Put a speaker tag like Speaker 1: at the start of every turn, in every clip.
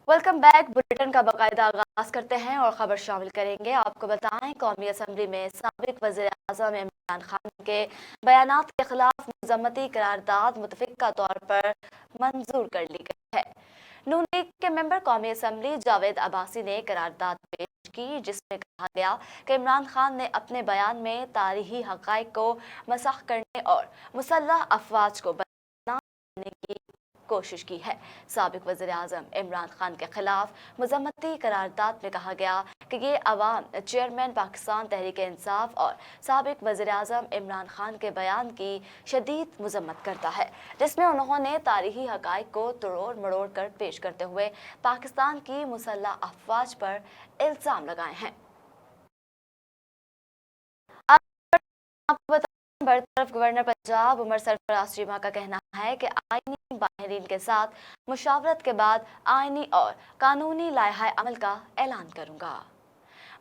Speaker 1: Welcome back. Bulletin का बाकायदा आगाज करते हैं और खबर शामिल करेंगे। आपको बताएं, कौमी असम्बली में साबिक वज़ीर आज़म इमरान खान के बयानात के खिलाफ मज़म्मती करारदाद मुतफ़िक़ा तौर पर मंजूर कर ली गई है। नून लीग के मेंबर कौमी असम्बली जावेद अब्बासी ने करारदाद पेश की, जिसमें कहा गया कि इमरान खान ने अपने बयान में तारीखी हक़ाइक़ को मसख़ करने और मुसल्लह अफ़वाज को बदनाम करने की कोशिश की है। साबिक वज़ीर आज़म इमरान खान के खिलाफ मज़म्मती करारदाद में कहा गया कि ये अवाम चेयरमैन पाकिस्तान तहरीक इंसाफ और साबिक वज़ीर आज़म इमरान खान के बयान की शदीद मज़म्मत करता है, जिसमें उन्होंने तारीखी हक़ाइक़ को तोड़ मरोड़ कर पेश करते हुए पाकिस्तान की मुसल्लह अफ़वाज पर इल्ज़ाम लगाए हैं। आपको बता बरतरफ गवर्नर पंजाब उमर सरफराज चीमा का कहना है कि आईनी माहिरीन के साथ मुशावरत के बाद आईनी और कानूनी लायहा अमल का ऐलान करूंगा।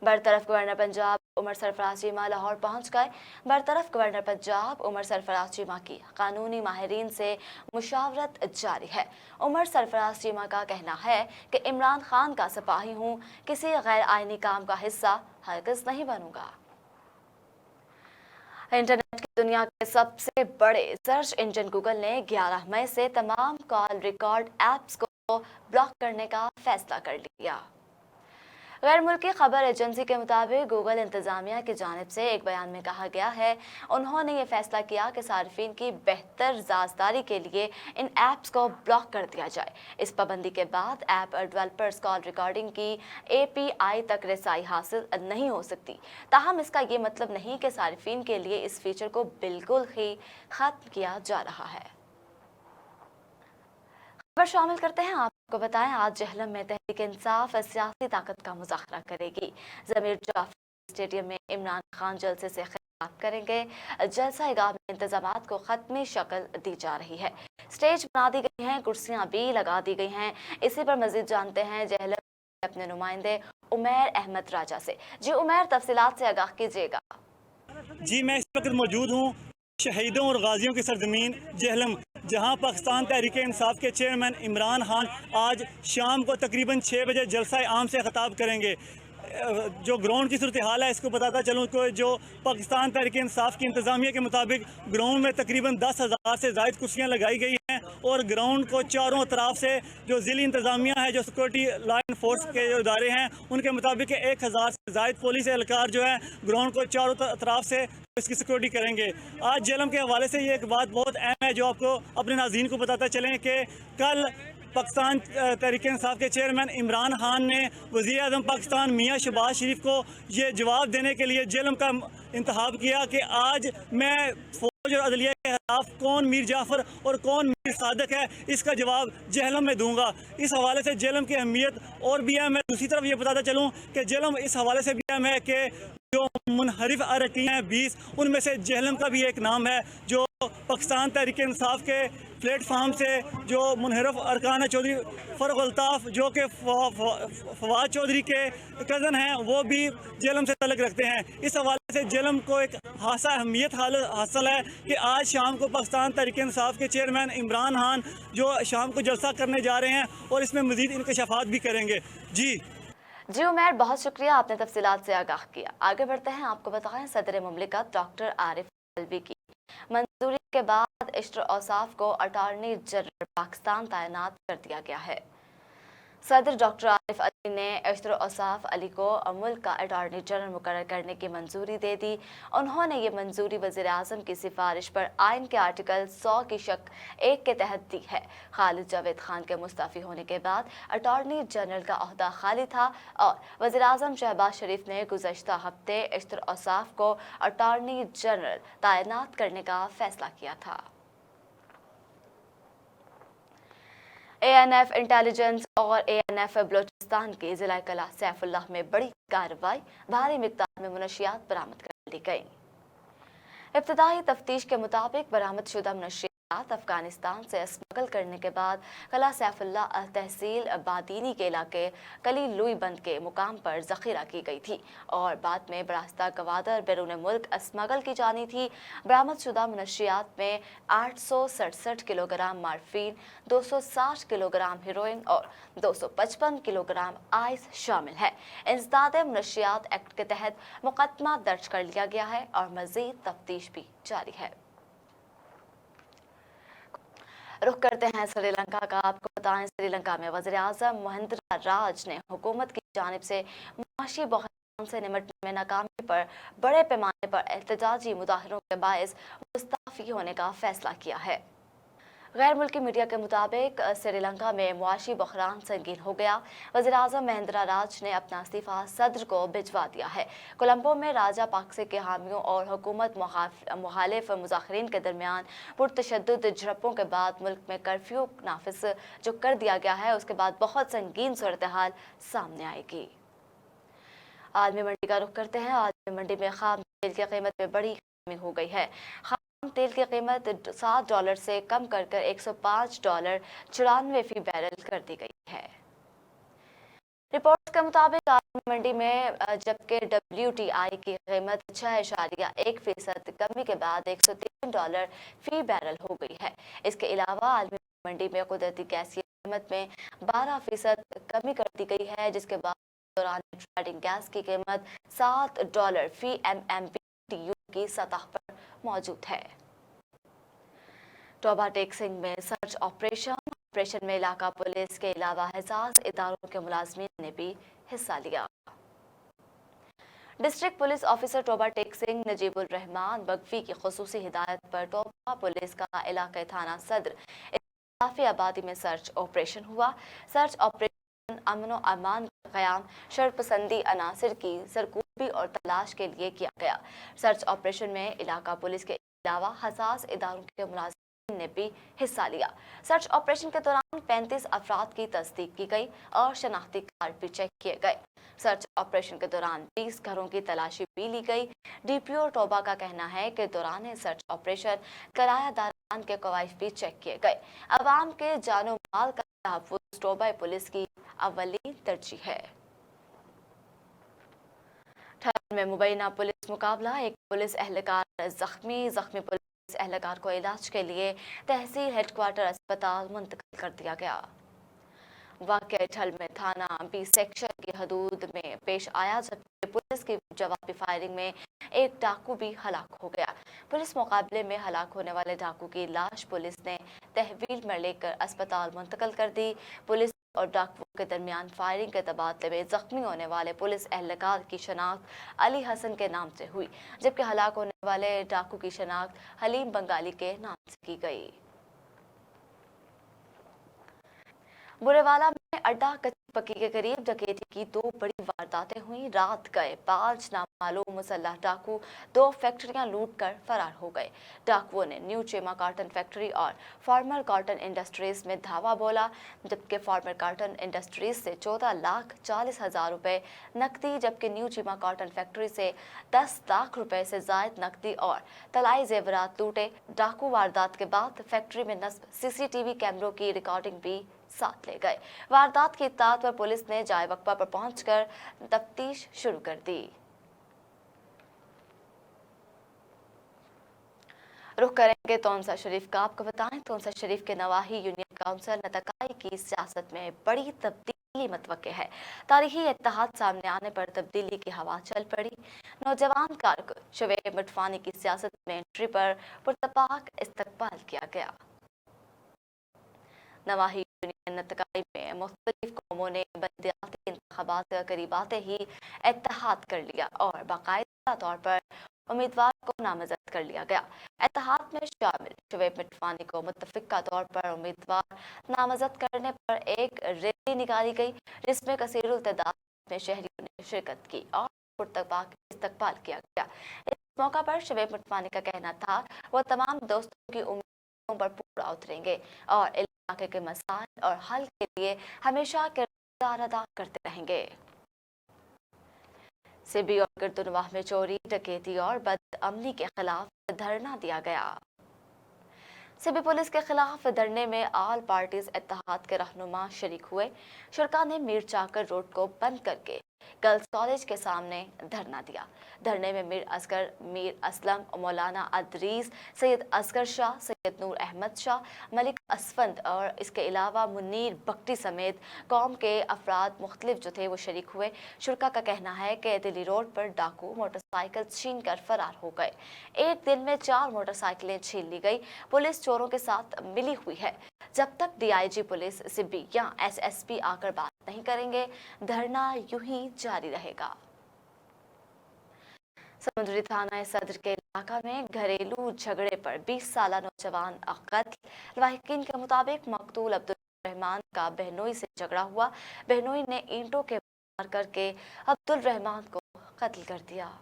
Speaker 1: बरतरफ गवर्नर पंजाब उमर सरफराज चीमा लाहौर पहुंच गए। बरतरफ गवर्नर पंजाब उमर सरफराज चीमा की कानूनी माहिरीन से मुशावरत जारी है। उमर सरफराज चीमा का कहना है कि इमरान खान का सिपाही हूँ, किसी गैर आईनी काम का हिस्सा हरगिज़ नहीं बनूंगा। इंटरनेट की दुनिया के सबसे बड़े सर्च इंजन गूगल ने 11 मई से तमाम कॉल रिकॉर्ड ऐप्स को ब्लॉक करने का फैसला कर लिया। गैर मुल्की खबर एजेंसी के मुताबिक गूगल इंतजामिया की जानिब से एक बयान में कहा गया है, उन्होंने ये फैसला किया कि सार्फिन की बेहतर जाजदारी के लिए इन ऐप्स को ब्लॉक कर दिया जाए। इस पाबंदी के बाद ऐप डेवलपर्स कॉल रिकॉर्डिंग की API तक रसाई हासिल नहीं हो सकती। ताहम इसका ये मतलब नहीं कि सार्फिन के लिए इस फीचर को बिल्कुल ही खत्म किया जा रहा है। खबर शामिल करते हैं। आपको बताएं, आज जहलम में तहरीक इंसाफ सियासी ताकत का मुजाहरा करेगी। जमीर जाफर स्टेडियम में इमरान खान जलसे से खिताब करेंगे। जलसा इगाम में इंतजामात को खत्मी शक्ल दी जा रही है। स्टेज बना दी गई हैं, कुर्सियां भी लगा दी गई हैं। इसी पर मजीद जानते हैं जहलम अपने नुमाइंदे उमैर अहमद राजा से। जी उमैर, तफसीलात से आगाह कीजिएगा।
Speaker 2: जी, मैं इस वक्त मौजूद हूँ शहीदों और गाजियों की सरजमीन जहलम, जहां पाकिस्तान तहरीक इंसाफ के चेयरमैन इमरान खान आज शाम को तकरीबन 6 बजे जलसा आम से खिताब करेंगे। जो ग्राउंड की सूरत हाल है इसको बताता चलूँ कि जो पाकिस्तान तहरीक इंसाफ की इंतज़ामिया के मुताबिक ग्राउंड में तकरीबन 10,000 से ज़ायद कुर्सियाँ लगाई गई हैं और ग्राउंड को चारों तरफ से जो ज़िली इंतज़ामिया है, जो सिक्योरिटी लॉ फोर्स के जो इदारे हैं, उनके मुताबिक 1,000 से ज़ायद पुलिस एहलकार जो है ग्राउंड को चारों तरफ से इसकी सिक्योरिटी करेंगे। आज जेलम के हवाले से ये एक बात बहुत अहम है जो आपको अपने नाज़रीन को बताता चलें कि कल पाकिस्तान तहरीक इंसाफ के चेयरमैन इमरान खान ने वज़ीर आज़म पाकिस्तान मियाँ शहबाज शरीफ को ये जवाब देने के लिए जेलम का इंतखाब किया कि आज मैं फौज और अदलिया के खिलाफ कौन मीर जाफ़र और कौन मीर सादक है, इसका जवाब जेहलम में दूंगा। इस हवाले से जेलम की अहमियत और भी अहम है। दूसरी तरफ ये बताता चलूँ कि जेलम इस हवाले से भी अहम है कि जो मुनहरिफ अरकान हैं 20, उनमें से जहलम का भी एक नाम है, जो पाकिस्तान तहरीक इंसाफ के प्लेटफार्म से जो मुनहरिफ अरकान चौधरी फ़र्रुख अल्ताफ़ जो कि फवाद चौधरी के कज़न हैं, वो भी जेलम से तल्लुक़ रखते हैं। इस हवाले से जेलम को एक खासा अहमियत हासिल है कि आज शाम को पाकिस्तान तहरीक इंसाफ के चेयरमैन इमरान खान जो शाम को जलसा करने जा रहे हैं और इसमें मज़ीद इंकशाफात भी करेंगे।
Speaker 1: जी उमैर, बहुत शुक्रिया, आपने तफसीलात से आगाह किया। आगे बढ़ते हैं। आपको बताएं, सदर मुमलिकत डॉक्टर आरिफ अलवी की मंजूरी के बाद इश्तर औसाफ को अटॉर्नी जनरल पाकिस्तान तैनात कर दिया गया है। सदर डॉक्टर आरिफ अली ने इश्तर औसाफ अली को मुल्क का अटॉर्नी जनरल मुकर्रर करने की मंजूरी दे दी। उन्होंने ये मंजूरी वज़ीर आज़म की सिफारिश पर आइन के आर्टिकल 100 की शक 1 के तहत दी है। खालिद जावेद खान के मुस्तफ़ी होने के बाद अटॉर्नी जनरल का ओहदा खाली था और वज़ीर आज़म शहबाज शरीफ ने गुज़श्ता हफ्ते इश्तर औसाफ को अटॉर्नी जनरल तैनात करने का फैसला किया था। ANF इंटेलिजेंस और ANF बलूचिस्तान के ज़िला कला सैफुल्लाह में बड़ी कार्रवाई, भारी मिक़दार में मुनशियात बरामद कर ली गई। इब्तिदाई तफ्तीश के मुताबिक बरामद शुदा मुनशियात मुंशियात अफगानिस्तान से स्मगल करने के बाद कला सैफुल्ला तहसील बादीनी के इलाके कली लुई बंद के मुकाम पर जखीरा की गई थी और बाद में बरास्ता गवादर बैरून मुल्क स्मगल की जानी थी। बरामदशुदा मुनशियात में 867 किलोग्राम मार्फीन, 260 किलोग्राम हीरोइन और 255 किलोग्राम आइस शामिल है। इंसदाद मुनशियात एक्ट के तहत मुकदमा दर्ज कर लिया गया है और मजीद तफ्तीश भी जारी है। रुख करते हैं श्रीलंका का। आपको बताएं, श्रीलंका में वज़ीर आज़म महिंद्रा राज ने हुकूमत की जानिब से मुआशी बहरान से निपटने में नाकामी पर बड़े पैमाने पर एहतजाजी मुजाहरों के बायस मुस्तफ़ी होने का फैसला किया है। गैर मुल्की मीडिया के मुताबिक श्रीलंका में मुआशी बहरान संगीन हो गया। वज़ीर आज़म महिंद्रा राज ने अपना इस्तीफ़ा सदर को भिजवा दिया है। कोलंबो में राजा पाकसे के हामियों और हुकूमत मुखालिफ मुज़ाहिरीन के दरमियान पुरतशद्दुद झड़पों के बाद मुल्क में कर्फ्यू नाफिज जो कर दिया गया है, उसके बाद बहुत संगीन सूरत हाल सामने आएगी। आलमी मंडी का रुख करते हैं। आलमी मंडी में खाम तेल की कीमत में बड़ी कमी हो गई है। तेल की कीमत $7 से कम कर $105.94 फी बैरल कर दी गई है। रिपोर्ट्स के मुताबिक आलमी मंडी में जबकि WTI की कीमत 6.1% कमी के बाद $103 फी बैरल हो गई है। इसके अलावा आलमी मंडी में कुदरती गैस की कीमत में 12% कमी कर दी गई है, जिसके बाद दौरान ट्रेडिंग गैस की कीमत $7 फी MMBTU की सतह पर मौजूद है। टोबा टेक्सिंग में सर्च ऑपरेशन में इलाका पुलिस के अलावा हसास इदारों के मुलाजमीन ने भी हिस्सा लिया। District police officer Toba टेक्सिंग Najibul Rahman बगवी की खुसूसी हिदायत पर टोबा पुलिस का इलाके थाना सदर इजाफी आबादी में सर्च ऑपरेशन हुआ। सर्च ऑपरेशन अमन व अमान का क़याम, शरपसंदी अनासिर की सरगोबी और तलाश के लिए किया गया। सर्च ऑपरेशन में इलाका पुलिस के अलावा हसास इदारों के मुलाजिम ने भी हिस्सा लिया। सर्च ऑपरेशन के दौरान 35 अफराद की तस्दीक की गई और शनाख्ती कार्ड भी चेक किए गए। सर्च ऑपरेशन के दौरान 20 घरों की तलाशी भी ली गई। DPO टोबा का कहना है कि दौरान सर्च ऑपरेशन किरायादारान के कवायद भी चेक किए गए। अवाम के जानो माल का तहफ़्फ़ुज़ टोबा पुलिस की अव्वलीन तरजीह है। ठहर में मुबैना पुलिस मुकाबला, एक पुलिस एहलकार जख्मी पुलिस एहलकार को इलाज के लिए तहसील हेडक्वार्टर अस्पताल मुंतकिल कर दिया गया। वाक़या ठल में थाना B सेक्शन की हदूद में पेश आया, जबकि पुलिस की जवाबी फायरिंग में एक डाकू भी हलाक हो गया। पुलिस मुकाबले में हलाक होने वाले डाकू की लाश पुलिस ने तहवील में लेकर अस्पताल मुंतकिल कर दी। पुलिस और डाकुओं के दरमियान फायरिंग के तबादले में जख्मी होने वाले पुलिस एहलकार की शनाख्त अली हसन के नाम से हुई, जबकि हलाक होने वाले डाकू की शनाख्त हलीम बंगाली के नाम से की गई। बुरेवाला में अड्डा कच्ची पक्की के करीब डकैती की 2 बड़ी वारदातें हुई। रात गए 5 नामालूम मुसल्लह डाकू 2 फैक्ट्रियां लूट कर फरार हो गए। डाकुओं ने न्यू चीमा कॉटन फैक्ट्री और फार्मर कॉटन इंडस्ट्रीज में धावा बोला, जबकि फार्मर कॉटन इंडस्ट्रीज से 14,40,000 रुपए नकदी, जबकि न्यू चीमा कॉटन फैक्ट्री से 10 लाख रुपए से जायद नकदी और तलाई जेवरात लूटे। डाकू वारदात के बाद फैक्ट्री में नस्ब CCTV कैमरों की रिकॉर्डिंग भी साथ ले गए। वारदात की इत्तला पर पुलिस ने जाए वक्फा पर पहुंचकर तफ्तीश शुरू कर दी। रुख करेंगे तौंसा शरीफ का। आपको बताएं, तौंसा शरीफ के नवाही यूनियन काउंसिल नतकाई की सियासत में बड़ी तब्दीली मतवक्के है। तारीखी इत्तेहाद सामने आने पर तब्दीली की हवा चल पड़ी। नौजवान कारकुन शुएब मटवानी की सियासत में एंट्री पर पुरतपाक इस्तकबाल किया गया। नवाही यूनियन नतकाई में मुख्तलिफ कौमों ने बलदियाती इंतखाबात के करीब आते ही इत्तेहाद कर लिया और बाकायदा तौर पर उम्मीदवार को नामजद कर लिया गया। इत्तेहाद में शामिल शुएब मटवानी को मुतफिका तौर पर उम्मीदवार नामजद करने पर एक रैली निकाली गई, जिसमें कसीरुल तादाद में शहरियों ने शिरकत की और पुरतपाक इस्तकबाल किया गया। इस मौका पर शुएब मटवानी का कहना था वो तमाम दोस्तों की उम्मीदों पर पूरा उतरेंगे और इलाके के मसाइल और हल के लिए हमेशा किरदार अदा करते रहेंगे। सिबी और गिरदुनवाह में चोरी, डकैती और बदअमनी के खिलाफ धरना दिया गया। सिबी पुलिस के खिलाफ धरने में ऑल पार्टीज इत्तेहाद के रहनुमा शरीक हुए। शुरका ने मीर चाकर रोड को बंद करके गर्ल्स कॉलेज के सामने धरना दिया। धरने में मीर असगर, मीर असलम, मौलाना अदरीस, सैयद असगर शाह, सैयद नूर अहमद शाह, मलिक असफंद और इसके अलावा मुन्नीर बख्टी समेत कौम के अफराद मुख्तलिफ जो थे वो शरीक हुए। शुरका का कहना है कि दिल्ली रोड पर डाकू मोटरसाइकिल छीन कर फरार हो गए। एक दिन में 4 मोटरसाइकिलें छीन ली गई। पुलिस चोरों के साथ मिली हुई है। जब तक डीआईजी पुलिस, सिब्बी या एसएसपी आकर बात नहीं करेंगे, धरना यूं ही जारी रहेगा। समुद्री थाना सदर के इलाका में घरेलू झगड़े पर 20 साला नौजवान कत्ल। लवाहिकीन के मुताबिक मकतूल अब्दुल रहमान का बहनोई से झगड़ा हुआ। बहनोई ने ईंटों के वार करके अब्दुल रहमान को कत्ल कर दिया।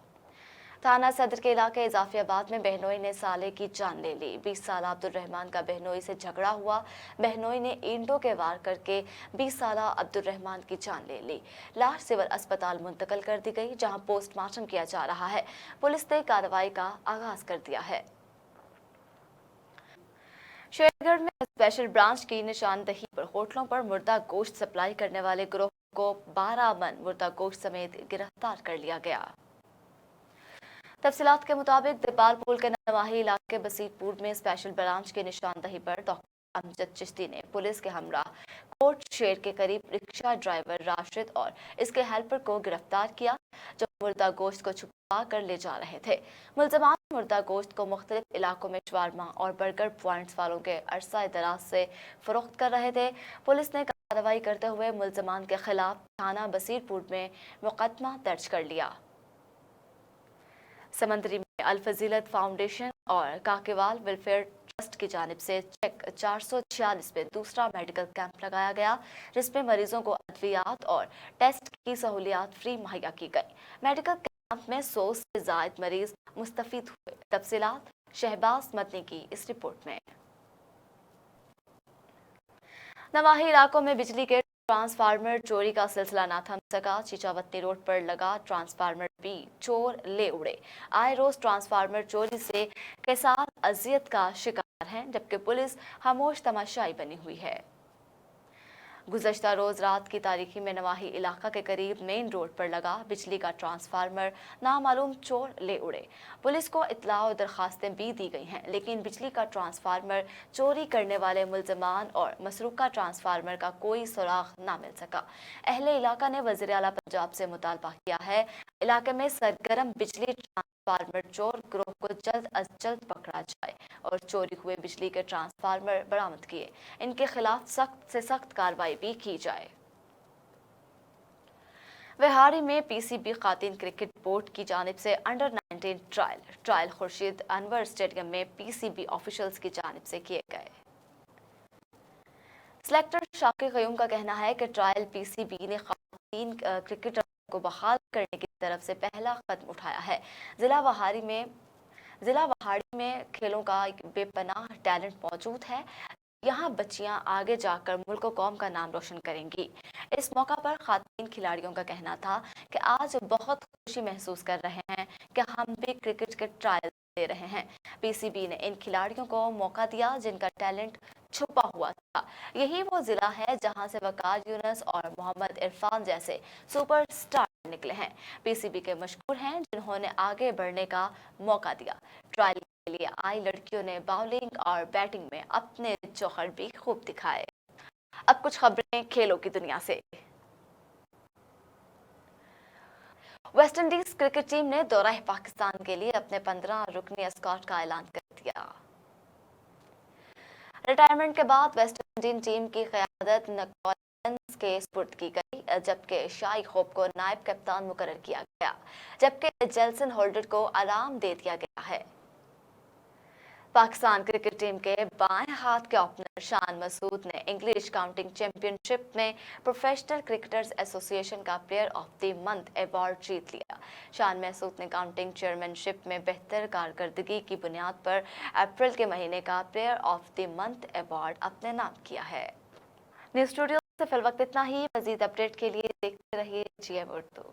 Speaker 1: थाना सदर के इलाके इजाफियाबाद में बहनोई ने साले की जान ले ली। 20 साला अब्दुल रहमान का बहनोई से झगड़ा हुआ। बहनोई ने ईंटों के वार करके 20 साला अब्दुल रहमान की जान ले ली। लाश सिविल अस्पताल मुंतकिल कर दी गई, जहां पोस्टमार्टम किया जा रहा है। पुलिस ने कार्रवाई का आगाज कर दिया है। शेरगढ़ में स्पेशल ब्रांच की निशानदही पर होटलों पर मुर्दा गोश्त सप्लाई करने वाले गिरोह को 12 मन मुर्दा गोश्त समेत गिरफ्तार कर लिया गया। तफसीलात के मुताबिक दीपालपुर के नवाही इलाके बसीरपुर में स्पेशल ब्रांच की निशानदही पर डॉक्टर अमजद चिश्ती ने पुलिस के हमरा कोट शेर के करीब रिक्शा ड्राइवर राशिद और इसके हेल्पर को गिरफ्तार किया, जो मुर्दा गोश्त को छुपा कर ले जा रहे थे। मुल्जमान मुर्दा गोश्त को मुख्तलिफ इलाकों में शवारमा और बर्गर पॉइंट्स वालों के अरसा दराज से फरोख्त कर रहे थे। पुलिस ने कार्रवाई करते हुए मुल्जमान के खिलाफ थाना बसीरपुर में मुकदमा दर्ज कर लिया। समंदरी में अल-फजीलत फाउंडेशन और काकेवाल वेलफेयर ट्रस्ट की जानिब से चेक 446 में दूसरा मेडिकल कैंप लगाया गया, जिसमें मरीजों को अद्वियात और टेस्ट की सहूलियात फ्री मुहैया की गई। मेडिकल कैंप में 100 से ज्यादा मरीज मुस्तफीद हुए। तफसीलात शहबाज मदनी की इस रिपोर्ट में। नवाही इलाकों में बिजली के ट्रांसफार्मर चोरी का सिलसिला ना थम सका। चीचावतनी रोड पर लगा ट्रांसफार्मर भी चोर ले उड़े। आए रोज ट्रांसफार्मर चोरी से किसान अजियत का शिकार हैं, जबकि पुलिस खामोश तमाशाई बनी हुई है। गुज़श्ता रोज रात की तारीखी में नवाही इलाका के करीब मेन रोड पर लगा बिजली का ट्रांसफार्मर नामालूम चोर ले उड़े। पुलिस को इत्तला और दरखास्तें भी दी गई हैं, लेकिन बिजली का ट्रांसफार्मर चोरी करने वाले मुल्जमान और मसरूका ट्रांसफार्मर का कोई सुराग ना मिल सका। अहले इलाका ने वज़ीर आला पंजाब से मुतालबा किया है इलाके में सरगर्म बिजली ट्रांसफार्मर चोर गिरोह को जल्द अज जल्द पकड़ा जाए और चोरी हुए बिजली के ट्रांसफार्मर बरामद किए इनके खिलाफ सख्त से सख्त कार्रवाई भी की जाए। विहाड़ी में पीसीबी खातिन क्रिकेट बोर्ड की जानिब से under 19 trial Khurshid Anwar stadium में पीसीबी ऑफिशियल्स की जानिब से किए गए। सिलेक्टर शाकिर क़यूम का कहना है कि ट्रायल पीसीबी ने खातिन क्रिकेटर को बहाल करने की तरफ से पहला कदम उठाया है। जिला वहाड़ी में खेलों का एक बेपनाह टैलेंट मौजूद है। यहाँ बच्चियां आगे जाकर मुल्क और कौम का नाम रोशन करेंगी। इस मौका पर खातिन खिलाड़ियों का कहना था कि आज बहुत खुशी महसूस कर रहे हैं कि हम भी क्रिकेट के ट्रायल दे रहे हैं। पीसीबी ने इन खिलाड़ियों को मौका दिया जिनका टैलेंट छुपा हुआ था। यही वो जिला है जहां से वकार यूनुस और मोहम्मद इरफान जैसे सुपरस्टार निकले हैं। पीसीबी के मशहूर हैं जिन्होंने आगे बढ़ने का मौका दिया। ट्रायल के लिए आई लड़कियों ने बाउलिंग और बैटिंग में अपने जौहर भी खूब दिखाए। अब कुछ खबरें खेलों की दुनिया से। वेस्ट इंडीज क्रिकेट टीम ने दौरा पाकिस्तान के लिए अपने 15 रुकनी स्क्वाड का ऐलान कर दिया। रिटायरमेंट के बाद वेस्ट इंडीज टीम की क़यादत निकोलस के सुपुर्द की गई, जबकि शाइक होप को नायब कप्तान मुकर्रर किया गया, जबकि जेल्सन होल्डर को आराम दे दिया गया है। पाकिस्तान क्रिकेट टीम के बाएं हाथ के ओपनर शान मसूद ने इंग्लिश काउंटिंग चैंपियनशिप में प्रोफेशनल क्रिकेटर्स एसोसिएशन का player of the month award जीत लिया। शान मसूद ने काउंटिंग चेयरमैनशिप में बेहतर कारकर्दगी की बुनियाद पर अप्रैल के महीने का player of the month award अपने नाम किया है। न्यूज़ स्टूडियो से फिल वक्त इतना ही। मजीद अपडेट के लिए देखते रहिए GM उर्दू।